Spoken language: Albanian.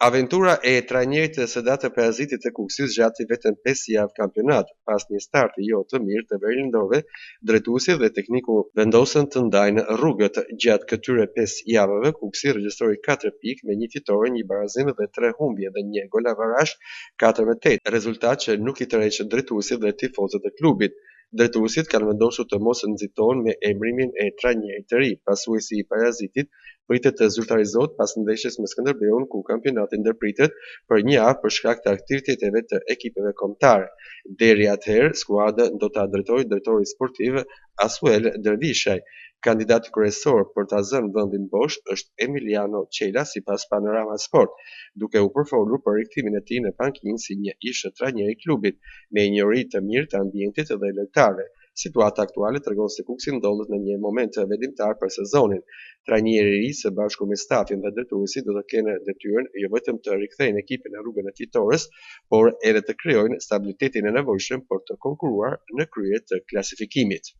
Aventura e trajnerit të Sedat Parazitit të Kukësis zgjati vetëm 5 javë kampionat. Pas një starti jo të mirë të Berlindorëve, drejtuesi dhe tekniku vendosën të ndajnë rrugët. Gjatë këtyre 5 javëve, Kuksi regjistroi 4 pikë me një fitore, një barazim dhe 3 humbje dhe një gol avarash 4-8, rezultat që nuk i tërheq drejtuesit dhe tifozët e klubit. Drejtuesit kanë vendosur të mos nxiton me emrimin e trajnerit të ri. Pasuesi i Parazitit pritet të zyrtarizohet pas ndeshjes me Skënderbeun, ku kampionati ndërpritet për një javë për shkak të aktiviteteve të ekipeve kombëtare. Deri atëherë, skuadrën do ta drejtojë drejtori sportiv Asuel Dervishaj. Kandidati kryesor për ta zënë vendin bosh është Emiliano Çela sipas Panorama Sport, duke u përfolur për rikthimin e tij në pankinë si një ish trajner i klubit, me njohuri të mirë të ambientit dhe lojtarëve. Situata aktuale tregon se Kuksi ndodhet në një moment vendimtar për sezonin. Trajneri i ri së bashku me stafin dhe drejtuesi do të kenë detyrën jo vetëm të rikthejnë ekipin në rrugën e fitores, por edhe të krijojnë stabilitetin e nevojshëm për të konkuruar në krye të klasifikimit.